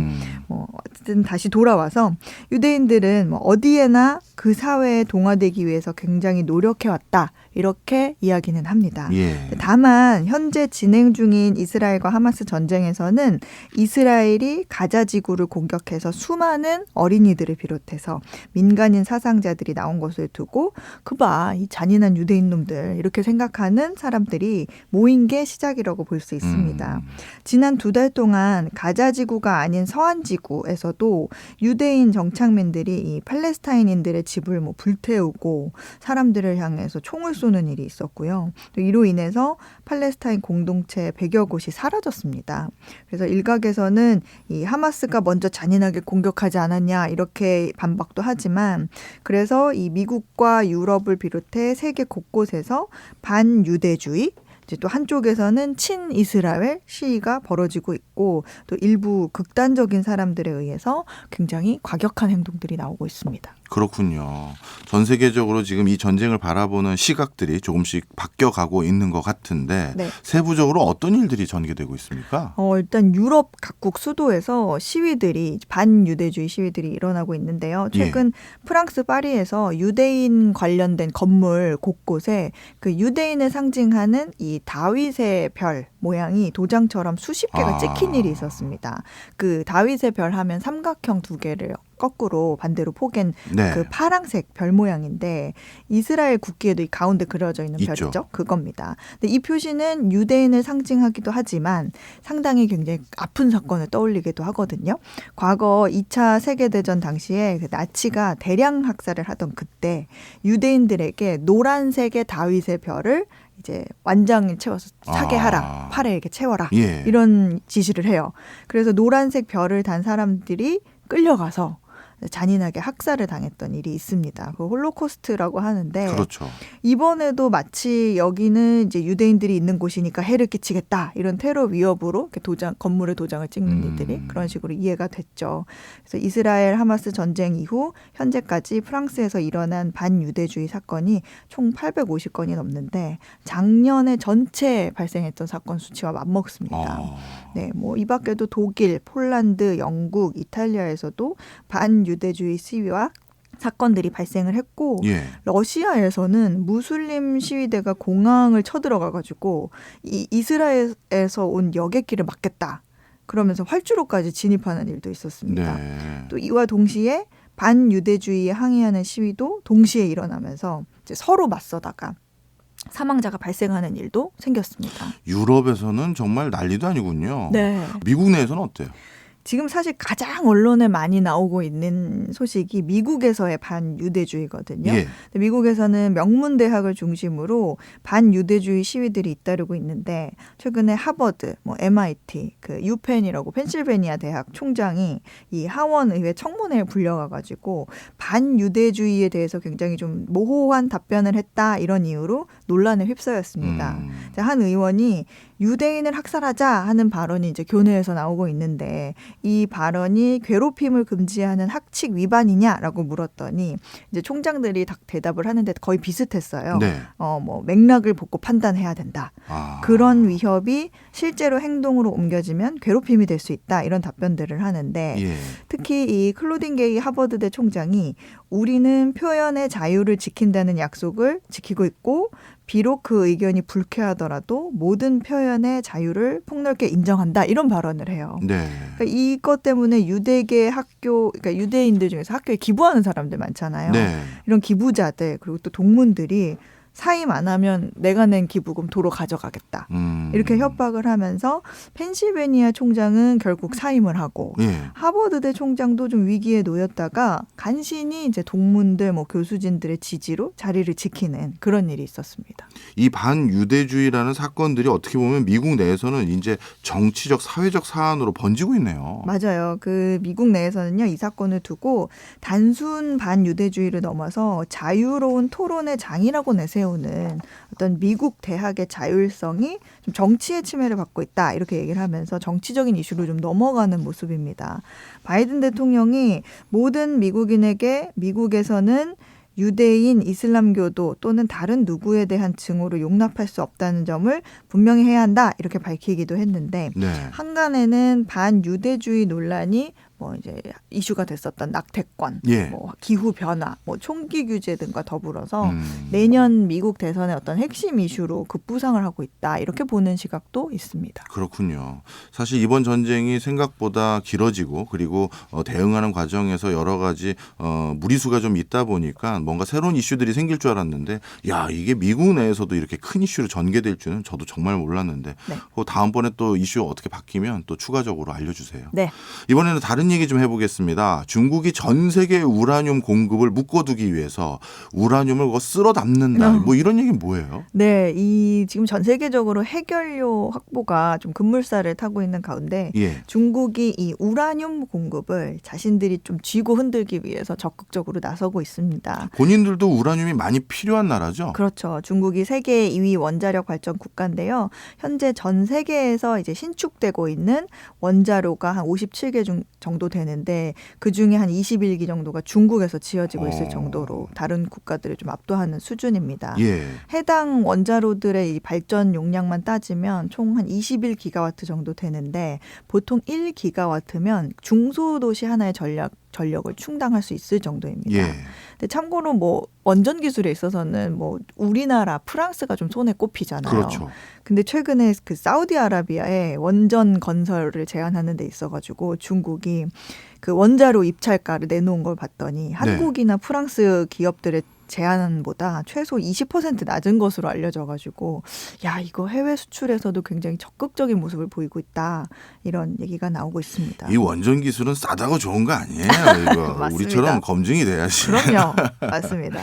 뭐 어쨌든 다시 돌아와서 유대인들은 뭐 어디에나 그 사회에 동화되기 위해서 굉장히 노력해왔다. 이렇게 이야기는 합니다. 예. 다만 현재 진행 중인 이스라엘과 하마스 전쟁에서는 이스라엘이 가자 지구를 공격해서 수많은 어린이들을 비롯해서 민간인 사상자들이 나온 것을 두고 이 잔인한 유대인 놈들 이렇게 생각하는 사람들이 모인 게 시작이라고 볼 수 있습니다. 지난 2달 동안 가자 지구가 아닌 서한 지구에서도 유대인 정착민들이 이 팔레스타인인들의 집을 뭐 불태우고 사람들을 향해서 총을 쏘는 일이 있었고요. 또 이로 인해서 팔레스타인 공동체 100여 곳이 사라졌습니다. 그래서 일각에서는 이 하마스가 먼저 잔인하게 공격하지 않았냐 이렇게 반박도 하지만 그래서 이 미국과 유럽을 비롯해 세계 곳곳에서 반유대주의 이제 또 한쪽에서는 친이스라엘 시위가 벌어지고 있고 또 일부 극단적인 사람들에 의해서 굉장히 과격한 행동들이 나오고 있습니다. 그렇군요. 전 세계적으로 지금 이 전쟁을 바라보는 시각들이 조금씩 바뀌어가고 있는 것 같은데 네. 세부적으로 어떤 일들이 전개되고 있습니까? 일단 유럽 각국 수도에서 시위들이 반유대주의 시위들이 일어나고 있는데요. 최근 프랑스 파리에서 유대인 관련된 건물 곳곳에 그 유대인을 상징하는 이 다윗의 별 모양이 도장처럼 수십 개가 찍힌 일이 있었습니다. 그 다윗의 별 하면 삼각형 두 개를 거꾸로 반대로 포갠 네. 그 파랑색 별 모양인데 이스라엘 국기에도 이 가운데 그려져 있는 있죠. 별이죠. 그겁니다. 근데 이 표시는 유대인을 상징하기도 하지만 상당히 굉장히 아픈 사건을 떠올리기도 하거든요. 과거 2차 세계대전 당시에 그 나치가 대량 학살을 하던 그때 유대인들에게 노란색의 다윗의 별을 이제 완장에 채워서 사게 하라. 팔에 이렇게 채워라. 예. 이런 지시를 해요. 그래서 노란색 별을 단 사람들이 끌려가서 잔인하게 학살을 당했던 일이 있습니다. 그 홀로코스트라고 하는데 그렇죠. 이번에도 마치 여기는 이제 유대인들이 있는 곳이니까 해를 끼치겠다 이런 테러 위협으로 이렇게 건물에 도장을 찍는 일들이 그런 식으로 이해가 됐죠. 그래서 이스라엘 하마스 전쟁 이후 현재까지 프랑스에서 일어난 반유대주의 사건이 총 850건이 넘는데 작년에 전체 발생했던 사건 수치와 맞먹습니다. 네, 뭐 이 밖에도 독일, 폴란드, 영국, 이탈리아에서도 반유대주의 시위와 사건들이 발생을 했고 러시아에서는 무슬림 시위대가 공항을 쳐들어가가지고 이 이스라엘에서 온 여객기를 막겠다. 그러면서 활주로까지 진입하는 일도 있었습니다. 네. 또 이와 동시에 반유대주의에 항의하는 시위도 동시에 일어나면서 이제 서로 맞서다가 사망자가 발생하는 일도 생겼습니다. 유럽에서는 정말 난리도 아니군요. 네. 미국 내에서는 어때요? 지금 사실 가장 언론에 많이 나오고 있는 소식이 미국에서의 반유대주의거든요. 예. 근데 미국에서는 명문대학을 중심으로 반유대주의 시위들이 잇따르고 있는데 최근에 하버드, MIT, 그 유펜이라고 펜실베니아 대학 총장이 이 하원의회 청문회에 불려가가지고 반유대주의에 대해서 굉장히 좀 모호한 답변을 했다 이런 이유로 논란에 휩싸였습니다. 한 의원이 유대인을 학살하자 하는 발언이 이제 교내에서 나오고 있는데 이 발언이 괴롭힘을 금지하는 학칙 위반이냐라고 물었더니 이제 총장들이 딱 대답을 하는데 거의 비슷했어요. 네. 맥락을 보고 판단해야 된다. 그런 위협이 실제로 행동으로 옮겨지면 괴롭힘이 될 수 있다. 이런 답변들을 하는데 특히 이 클로딘 게이 하버드대 총장이 우리는 표현의 자유를 지킨다는 약속을 지키고 있고 비록 그 의견이 불쾌하더라도 모든 표현의 자유를 폭넓게 인정한다. 이런 발언을 해요. 네. 그러니까 이것 때문에 유대계 학교, 그러니까 유대인들 중에서 학교에 기부하는 사람들 많잖아요. 네. 이런 기부자들 그리고 또 동문들이 사임 안 하면 내가 낸 기부금 도로 가져가겠다. 이렇게 협박을 하면서 펜실베니아 총장은 결국 사임을 하고 하버드대 총장도 좀 위기에 놓였다가 간신히 이제 동문들 교수진들의 지지로 자리를 지키는 그런 일이 있었습니다. 이 반유대주의라는 사건들이 어떻게 보면 미국 내에서는 이제 정치적 사회적 사안으로 번지고 있네요. 맞아요. 그 미국 내에서는요. 이 사건을 두고 단순 반유대주의를 넘어서 자유로운 토론의 장이라고 내세우는 어떤 미국 대학의 자율성이 좀 정치의 침해를 받고 있다. 이렇게 얘기를 하면서 정치적인 이슈로 좀 넘어가는 모습입니다. 바이든 대통령이 모든 미국인에게 미국에서는 유대인, 이슬람교도 또는 다른 누구에 대한 증오를 용납할 수 없다는 점을 분명히 해야 한다. 이렇게 밝히기도 했는데 한간에는 반유대주의 논란이 이제 이슈가 됐었던 낙태권, 기후 변화, 총기 규제 등과 더불어서 내년 미국 대선의 어떤 핵심 이슈로 급부상을 하고 있다. 이렇게 보는 시각도 있습니다. 그렇군요. 사실 이번 전쟁이 생각보다 길어지고 그리고 대응하는 과정에서 여러 가지 무리수가 좀 있다 보니까 뭔가 새로운 이슈들이 생길 줄 알았는데 이게 미국 내에서도 이렇게 큰 이슈로 전개될 줄은 저도 정말 몰랐는데 다음번에 또 이슈가 어떻게 바뀌면 또 추가적으로 알려주세요. 네. 이번에는 다른 다른 얘기 좀 해보겠습니다. 중국이 전 세계 우라늄 공급을 묶어두기 위해서 우라늄을 쓸어 담는다. 뭐 이런 얘기는 뭐예요? 네, 이 지금 전 세계적으로 해결료 확보가 좀 급물살을 타고 있는 가운데 예. 중국이 이 우라늄 공급을 자신들이 좀 쥐고 흔들기 위해서 적극적으로 나서고 있습니다. 본인들도 우라늄이 많이 필요한 나라죠? 그렇죠. 중국이 세계 2위 원자력 발전 국가인데요. 현재 전 세계에서 이제 신축되고 있는 원자로가 한 57개 정도 되는데 그중에 한 21기 정도가 중국에서 지어지고 있을 정도로 다른 국가들을 좀 압도하는 수준입니다. 예. 해당 원자로들의 이 발전 용량만 따지면 총 한 21기가와트 정도 되는데 보통 1기가와트면 중소도시 하나의 전력을 충당할 수 있을 정도입니다. 예. 근데 참고로 뭐 원전 기술에 있어서는 뭐 우리나라, 프랑스가 좀 손에 꼽히잖아요. 그렇죠. 근데 최근에 그 사우디아라비아에 원전 건설을 제한하는 데 있어가지고 중국이 그 원자로 입찰가를 내놓은 걸 봤더니 한국이나 프랑스 기업들의 제한보다 최소 20% 낮은 것으로 알려져가지고 야 이거 해외 수출에서도 굉장히 적극적인 모습을 보이고 있다 이런 얘기가 나오고 있습니다. 이 원전 기술은 싸다고 좋은 거 아니에요. 이거 맞습니다. 우리처럼 검증이 돼야지. 그럼요, 맞습니다.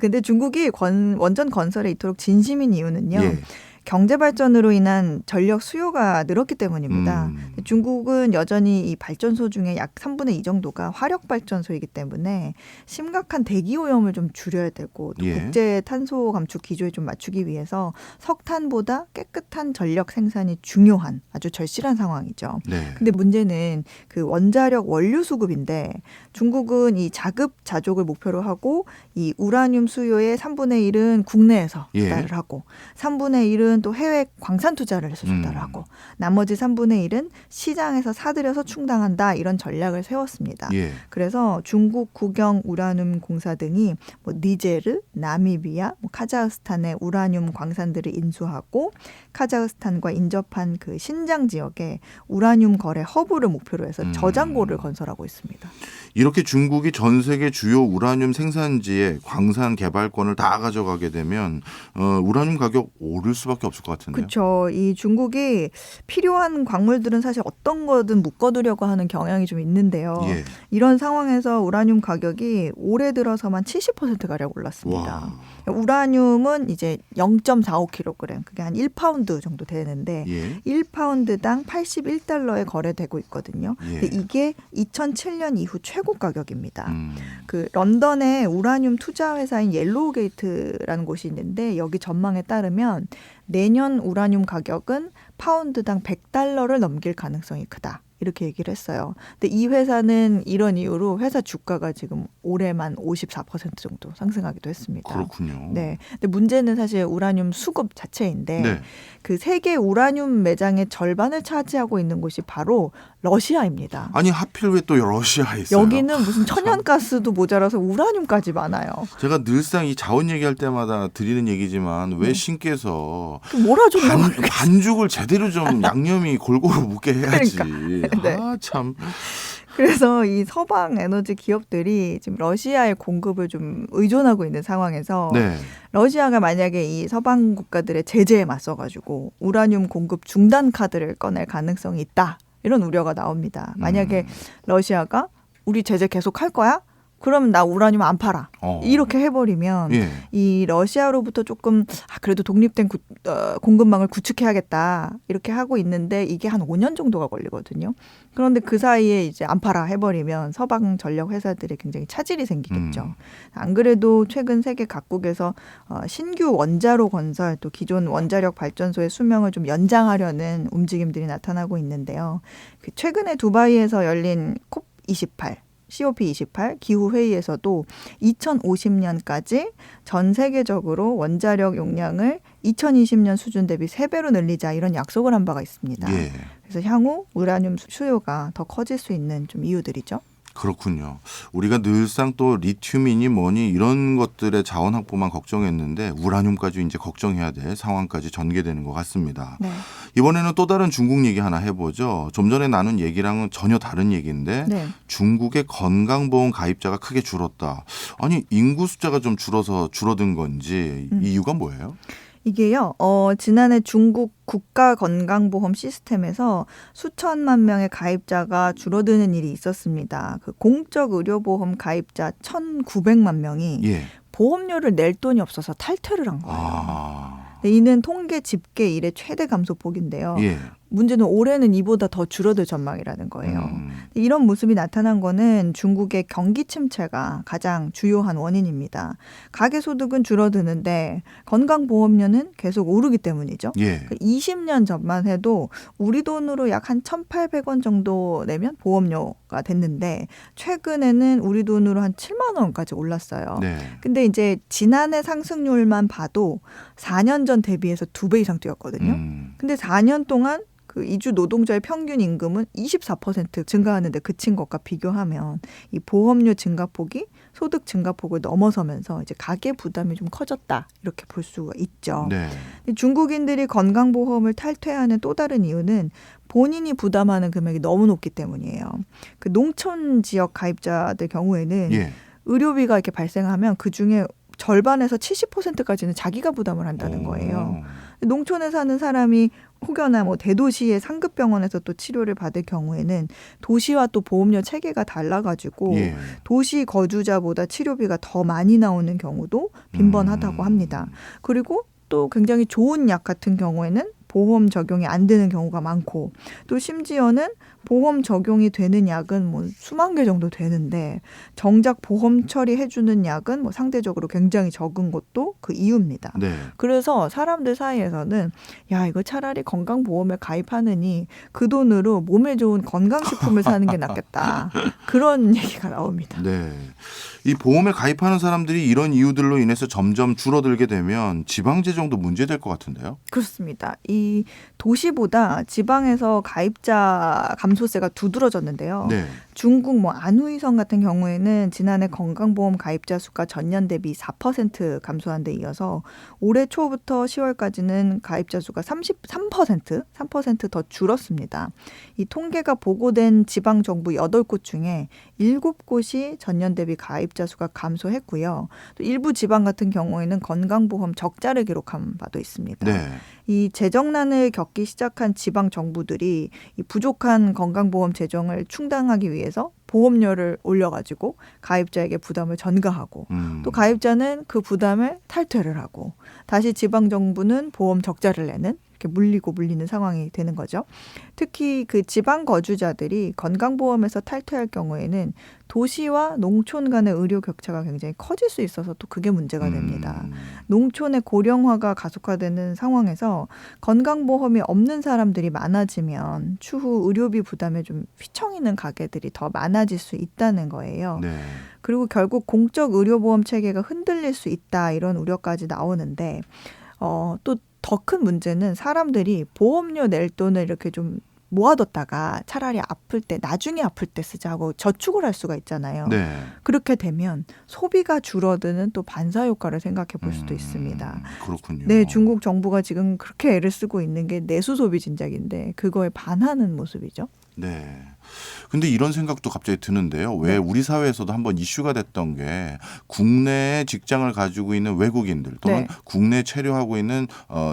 근데 중국이 원전 건설에 이토록 진심인 이유는요. 예. 경제 발전으로 인한 전력 수요가 늘었기 때문입니다. 음. 중국은 여전히 이 발전소 중에 약 3분의 2 정도가 화력 발전소이기 때문에 심각한 대기 오염을 좀 줄여야 되고 또 예. 국제 탄소 감축 기조에 좀 맞추기 위해서 석탄보다 깨끗한 전력 생산이 중요한 아주 절실한 상황이죠. 네. 근데 문제는 그 원자력 원료 수급인데 중국은 이 자급자족을 목표로 하고 이 우라늄 수요의 3분의 1은 국내에서 예. 조달을 하고 3분의 1은 또 해외 광산 투자를 해서 조달을 하고 나머지 3분의 1은 시장에서 사들여서 충당한다 이런 전략을 세웠습니다. 예. 그래서 중국 국영 우라늄 공사 등이 뭐 니제르, 나미비아, 카자흐스탄의 우라늄 광산들을 인수하고 카자흐스탄과 인접한 그 신장 지역에 우라늄 거래 허브를 목표로 해서 저장고를 건설하고 있습니다. 이렇게 중국이 전 세계 주요 우라늄 생산지에 광산 개발권을 다 가져가게 되면 우라늄 가격 오를 수밖에 없을 것 같은데요. 그렇죠. 이 중국이 필요한 광물들은 사실 어떤 거든 묶어두려고 하는 경향이 좀 있는데요. 예. 이런 상황에서 우라늄 가격이 올해 들어서만 70%가량 올랐습니다. 와. 우라늄은 이제 0.45kg, 그게 한 1파운드 정도 되는데 예. 1파운드당 81달러에 거래되고 있거든요. 예. 근데 이게 2007년 이후 최고 가격입니다. 그 런던의 우라늄 투자 회사인 옐로우게이트라는 곳이 있는데 여기 전망에 따르면 내년 우라늄 가격은 파운드당 100달러를 넘길 가능성이 크다. 이렇게 얘기를 했어요. 근데 이 회사는 이런 이유로 회사 주가가 지금 올해만 54% 정도 상승하기도 했습니다. 그렇군요. 네. 근데 문제는 사실 우라늄 수급 자체인데 네. 그 세계 우라늄 매장의 절반을 차지하고 있는 곳이 바로 러시아입니다. 아니 하필 왜 또 러시아에 있어요? 여기는 무슨 천연가스도 모자라서 우라늄까지 많아요. 제가 늘상 이 자원 얘기할 때마다 드리는 얘기지만 왜 신께서 몰아줬나 반죽을 제대로 좀 양념이 골고루 묻게 해야지. 네. 아 참. 그래서 이 서방 에너지 기업들이 지금 러시아의 공급을 좀 의존하고 있는 상황에서 네. 러시아가 만약에 이 서방 국가들의 제재에 맞서가지고 우라늄 공급 중단 카드를 꺼낼 가능성이 있다. 이런 우려가 나옵니다. 만약에 러시아가 우리 제재 계속 할 거야? 그럼 나 우라늄 안 팔아. 이렇게 해버리면 예. 이 러시아로부터 조금 그래도 독립된 공급망을 구축해야겠다 이렇게 하고 있는데 이게 한 5년 정도가 걸리거든요. 그런데 그 사이에 이제 안 팔아 해버리면 서방 전력 회사들이 굉장히 차질이 생기겠죠. 안 그래도 최근 세계 각국에서 신규 원자로 건설 또 기존 원자력 발전소의 수명을 좀 연장하려는 움직임들이 나타나고 있는데요. 최근에 두바이에서 열린 COP28 기후회의에서도 2050년까지 전 세계적으로 원자력 용량을 2020년 수준 대비 3배로 늘리자 이런 약속을 한 바가 있습니다. 예. 그래서 향후 우라늄 수요가 더 커질 수 있는 좀 이유들이죠. 그렇군요. 우리가 늘상 또 리튬이니 뭐니 이런 것들의 자원 확보만 걱정했는데 우라늄까지 이제 걱정해야 될 상황까지 전개되는 것 같습니다. 네. 이번에는 또 다른 중국 얘기 하나 해보죠. 좀 전에 나눈 얘기랑은 전혀 다른 얘기인데 네. 중국의 건강보험 가입자가 크게 줄었다. 아니 인구 숫자가 좀 줄어든 건지 이유가 뭐예요? 이게요, 지난해 중국 국가건강보험 시스템에서 수천만 명의 가입자가 줄어드는 일이 있었습니다. 그 공적 의료보험 가입자 1,900만 명이 예. 보험료를 낼 돈이 없어서 탈퇴를 한 거예요. 아. 이는 통계 집계 이래 최대 감소폭인데요. 예. 문제는 올해는 이보다 더 줄어들 전망이라는 거예요. 이런 모습이 나타난 거는 중국의 경기 침체가 가장 주요한 원인입니다. 가계소득은 줄어드는데 건강보험료는 계속 오르기 때문이죠. 예. 20년 전만 해도 우리 돈으로 약 한 1,800원 정도 내면 보험료가 됐는데 최근에는 우리 돈으로 한 7만 원까지 올랐어요. 네. 근데 이제 지난해 상승률만 봐도 4년 전 대비해서 2배 이상 뛰었거든요. 근데 4년 동안 그 이주 노동자의 평균 임금은 24% 증가하는데 그친 것과 비교하면 이 보험료 증가폭이 소득 증가폭을 넘어서면서 이제 가계 부담이 좀 커졌다 이렇게 볼 수가 있죠. 네. 중국인들이 건강보험을 탈퇴하는 또 다른 이유는 본인이 부담하는 금액이 너무 높기 때문이에요. 그 농촌 지역 가입자들 경우에는 예. 의료비가 이렇게 발생하면 그 중에 절반에서 70%까지는 자기가 부담을 한다는 거예요. 농촌에 사는 사람이 혹여나 뭐 대도시의 상급 병원에서 또 치료를 받을 경우에는 도시와 또 보험료 체계가 달라가지고 예. 도시 거주자보다 치료비가 더 많이 나오는 경우도 빈번하다고 합니다. 그리고 또 굉장히 좋은 약 같은 경우에는 보험 적용이 안 되는 경우가 많고 또 심지어는 보험 적용이 되는 약은 뭐 수만 개 정도 되는데 정작 보험 처리해주는 약은 뭐 상대적으로 굉장히 적은 것도 그 이유입니다. 네. 그래서 사람들 사이에서는 야 이거 차라리 건강보험에 가입하느니 그 돈으로 몸에 좋은 건강식품을 사는 게 낫겠다. 그런 얘기가 나옵니다. 네. 이 보험에 가입하는 사람들이 이런 이유들로 인해서 점점 줄어들게 되면 지방재정도 문제될 것 같은데요. 그렇습니다. 이 도시보다 지방에서 가입자 감소세가 두드러졌는데요. 네. 중국 뭐 안후이성 같은 경우에는 지난해 건강보험 가입자 수가 전년 대비 4% 감소한 데 이어서 올해 초부터 10월까지는 가입자 수가 3% 더 줄었습니다. 이 통계가 보고된 지방 정부 8곳 중에 7곳이 전년 대비 가입자 수가 감소했고요. 또 일부 지방 같은 경우에는 건강보험 적자를 기록한 바도 있습니다. 네. 이 재정난을 겪기 시작한 지방 정부들이 이 부족한 건강보험 재정을 충당하기 위해서 보험료를 올려가지고 가입자에게 부담을 전가하고 또 가입자는 그 부담을 탈퇴를 하고 다시 지방 정부는 보험 적자를 내는 이렇게 물리는 상황이 되는 거죠. 특히 그 지방 거주자들이 건강보험에서 탈퇴할 경우에는 도시와 농촌 간의 의료 격차가 굉장히 커질 수 있어서 또 그게 문제가 됩니다. 농촌의 고령화가 가속화되는 상황에서 건강보험이 없는 사람들이 많아지면 추후 의료비 부담에 좀 휘청이는 가게들이 더 많아질 수 있다는 거예요. 네. 그리고 결국 공적 의료보험 체계가 흔들릴 수 있다 이런 우려까지 나오는데 또 더 큰 문제는 사람들이 보험료 낼 돈을 이렇게 좀 모아뒀다가 차라리 나중에 아플 때 쓰자고 저축을 할 수가 있잖아요. 네. 그렇게 되면 소비가 줄어드는 또 반사 효과를 생각해 볼 수도 있습니다. 그렇군요. 네, 중국 정부가 지금 그렇게 애를 쓰고 있는 게 내수 소비 진작인데 그거에 반하는 모습이죠. 네. 근데 이런 생각도 갑자기 드는데요. 왜 우리 사회에서도 한번 이슈가 됐던 게 국내에 직장을 가지고 있는 외국인들 또는 국내에 체류하고 있는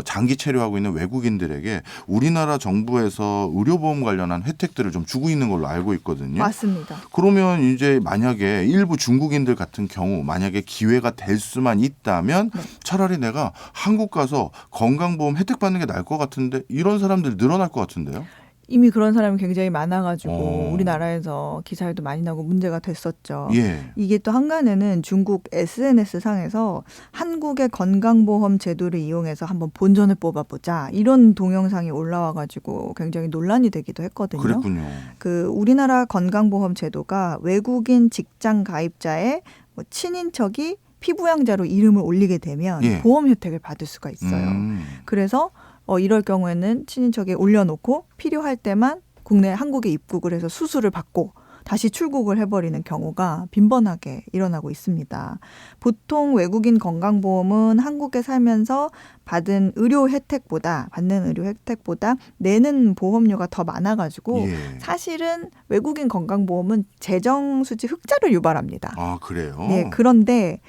장기 체류하고 있는 외국인들에게 우리나라 정부에서 의료보험 관련한 혜택들을 좀 주고 있는 걸로 알고 있거든요. 맞습니다. 그러면 이제 만약에 일부 중국인들 같은 경우 만약에 기회가 될 수만 있다면 차라리 내가 한국 가서 건강보험 혜택 받는 게 나을 것 같은데 이런 사람들 늘어날 것 같은데요. 이미 그런 사람이 굉장히 많아가지고 우리나라에서 기사에도 많이 나오고 문제가 됐었죠. 예. 이게 또 한간에는 중국 SNS 상에서 한국의 건강보험 제도를 이용해서 한번 본전을 뽑아보자 이런 동영상이 올라와가지고 굉장히 논란이 되기도 했거든요. 그랬군요. 그 우리나라 건강보험 제도가 외국인 직장 가입자의 뭐 친인척이 피부양자로 이름을 올리게 되면 보험 혜택을 받을 수가 있어요. 그래서 이럴 경우에는 친인척에 올려놓고 필요할 때만 한국에 입국을 해서 수술을 받고 다시 출국을 해버리는 경우가 빈번하게 일어나고 있습니다. 보통 외국인 건강보험은 한국에 살면서 받는 의료 혜택보다 내는 보험료가 더 많아가지고 사실은 외국인 건강보험은 재정수지 흑자를 유발합니다. 아, 그래요? 네, 그런데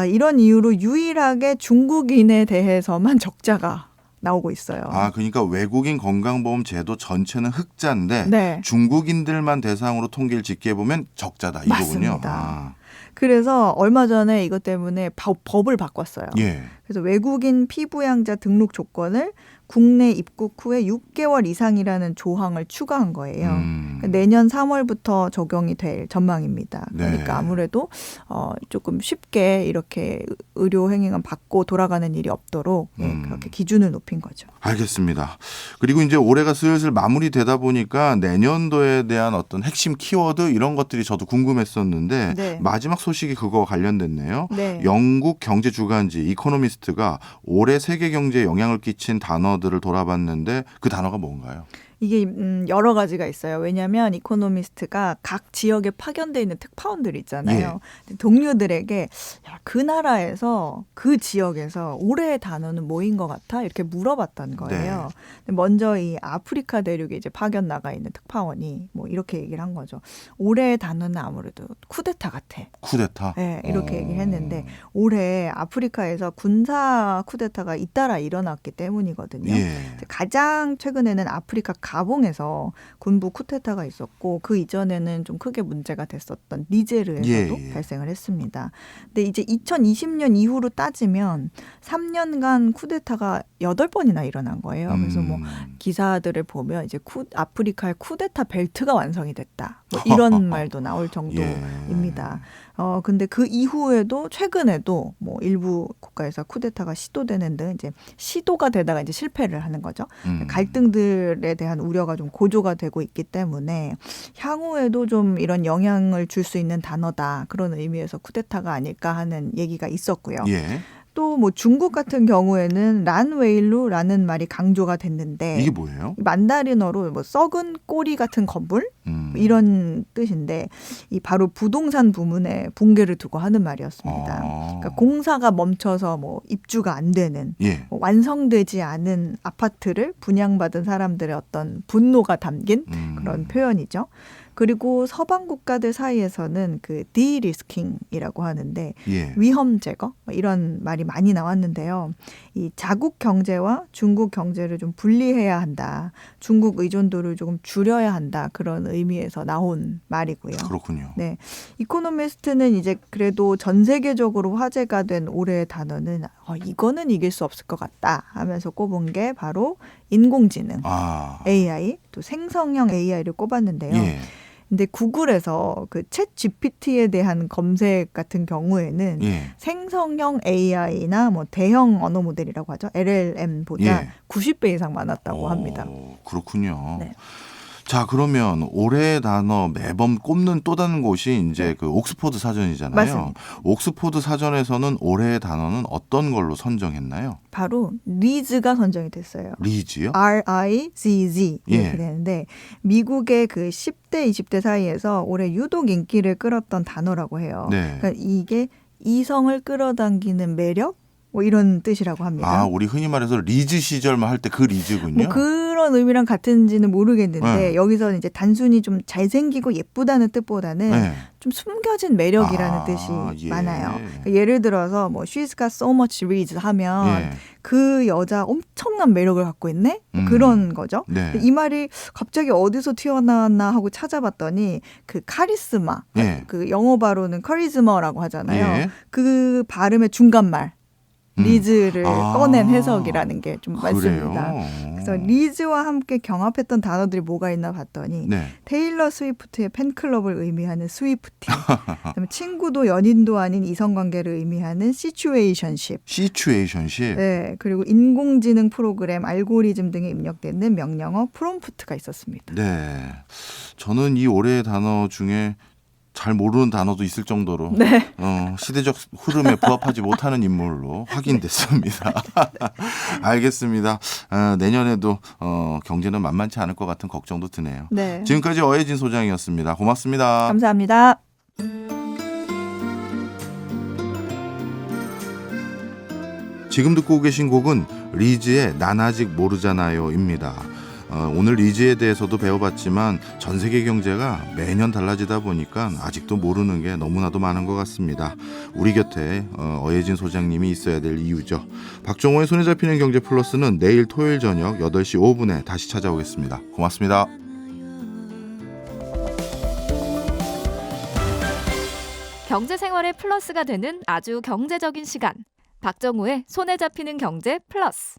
이런 이유로 유일하게 중국인에 대해서만 적자가 나오고 있어요. 그러니까 외국인 건강보험 제도 전체는 흑자인데 네. 중국인들만 대상으로 통계를 짓게 보면 적자다 이거군요. 맞습니다. 그래서 얼마 전에 이것 때문에 법을 바꿨어요. 예. 그래서 외국인 피부양자 등록 조건을 국내 입국 후에 6개월 이상이라는 조항을 추가한 거예요. 그러니까 내년 3월부터 적용이 될 전망입니다. 그러니까 네. 아무래도 조금 쉽게 이렇게 의료 행위만 받고 돌아가는 일이 없도록 그렇게 기준을 높인 거죠. 알겠습니다. 그리고 이제 올해가 슬슬 마무리되다 보니까 내년도에 대한 어떤 핵심 키워드 이런 것들이 저도 궁금했었는데 네. 마지막 소식이 그거와 관련됐네요. 네. 영국 경제 주간지 이코노미스트가 올해 세계 경제에 영향을 끼친 단어들을 돌아봤는데 그 단어가 뭔가요? 이게 여러 가지가 있어요. 왜냐하면 이코노미스트가 각 지역에 파견돼 있는 특파원들 있잖아요. 동료들에게 그 나라에서 그 지역에서 올해의 단어는 뭐인 것 같아? 이렇게 물어봤던 거예요. 근데 먼저 이 아프리카 대륙에 이제 파견 나가 있는 특파원이 뭐 이렇게 얘기를 한 거죠. 올해의 단어는 아무래도 쿠데타 같아. 쿠데타? 네, 이렇게 얘기를 했는데 올해 아프리카에서 군사 쿠데타가 잇따라 일어났기 때문이거든요. 예. 가장 최근에는 아프리카 가봉에서 군부 쿠데타가 있었고 그 이전에는 좀 크게 문제가 됐었던 니제르에서도 발생을 했습니다. 근데 이제 2020년 이후로 따지면 3년간 쿠데타가 8번이나 일어난 거예요. 그래서 뭐 기사들을 보면 이제 아프리카의 쿠데타 벨트가 완성이 됐다. 뭐 이런 말도 나올 정도입니다. 근데 그 이후에도 최근에도 뭐 일부 국가에서 쿠데타가 시도되는 등 이제 시도가 되다가 이제 실패를 하는 거죠. 갈등들에 대한 우려가 좀 고조가 되고 있기 때문에 향후에도 좀 이런 영향을 줄 수 있는 단어다. 그런 의미에서 쿠데타가 아닐까 하는 얘기가 있었고요. 예. 또 뭐 중국 같은 경우에는 란웨일루라는 말이 강조가 됐는데 이게 뭐예요? 만다린어로 뭐 썩은 꼬리 같은 건물 이런 뜻인데 이 바로 부동산 부문에 붕괴를 두고 하는 말이었습니다. 그러니까 공사가 멈춰서 뭐 입주가 안 되는 뭐 완성되지 않은 아파트를 분양받은 사람들의 어떤 분노가 담긴 그런 표현이죠. 그리고 서방 국가들 사이에서는 그 디리스킹이라고 하는데 위험 제거 이런 말이 많이 나왔는데요. 이 자국 경제와 중국 경제를 좀 분리해야 한다. 중국 의존도를 조금 줄여야 한다. 그런 의미에서 나온 말이고요. 그렇군요. 네, 이코노미스트는 이제 그래도 전 세계적으로 화제가 된 올해의 단어는 이거는 이길 수 없을 것 같다 하면서 꼽은 게 바로 인공지능, AI, 또 생성형 AI를 꼽았는데요. 근데 구글에서 그 챗 GPT에 대한 검색 같은 경우에는 생성형 AI나 뭐 대형 언어 모델이라고 하죠. LLM보다 90배 이상 많았다고 합니다. 그렇군요. 네. 자, 그러면 올해의 단어 매번 꼽는 또 다른 곳이 이제 그 옥스퍼드 사전이잖아요. 맞습니다. 옥스퍼드 사전에서는 올해의 단어는 어떤 걸로 선정했나요? 바로 리즈가 선정이 됐어요. 리즈요? RIZZ 이렇게 되는데 미국의 그 10대, 20대 사이에서 올해 유독 인기를 끌었던 단어라고 해요. 그러니까 이게 이성을 끌어당기는 매력? 뭐 이런 뜻이라고 합니다. 우리 흔히 말해서 리즈 시절만 할 때 그 리즈군요. 뭐 그런 의미랑 같은지는 모르겠는데 여기서는 이제 단순히 좀 잘생기고 예쁘다는 뜻보다는 좀 숨겨진 매력이라는 뜻이 많아요. 그러니까 예를 들어서 뭐 She's got so much riz 하면 그 여자 엄청난 매력을 갖고 있네? 그런 거죠. 이 말이 갑자기 어디서 튀어나왔나 하고 찾아봤더니 그 카리스마, 그 영어 발음은 커리즈머라고 하잖아요. 그 발음의 중간말. 리즈를 꺼낸 해석이라는 게 좀 많습니다. 그래서 리즈와 함께 경합했던 단어들이 뭐가 있나 봤더니 테일러 스위프트의 팬클럽을 의미하는 스위프티, 그다음에 친구도 연인도 아닌 이성관계를 의미하는 시츄에이션십, 네, 그리고 인공지능 프로그램, 알고리즘 등에 입력되는 명령어 프롬프트가 있었습니다. 네, 저는 이 올해의 단어 중에 잘 모르는 단어도 있을 정도로 시대적 흐름에 부합하지 못하는 인물로 확인됐습니다. 알겠습니다. 내년에도 경제는 만만치 않을 것 같은 걱정도 드네요. 지금까지 어혜진 소장이었습니다. 고맙습니다. 감사합니다. 지금 듣고 계신 곡은 리즈의 난 아직 모르잖아요입니다. 오늘 리즈에 대해서도 배워봤지만 전 세계 경제가 매년 달라지다 보니까 아직도 모르는 게 너무나도 많은 것 같습니다. 우리 곁에 어예진 소장님이 있어야 될 이유죠. 박정호의 손에 잡히는 경제 플러스는 내일 토요일 저녁 8시 5분에 다시 찾아오겠습니다. 고맙습니다. 경제 생활의 플러스가 되는 아주 경제적인 시간. 박정호의 손에 잡히는 경제 플러스.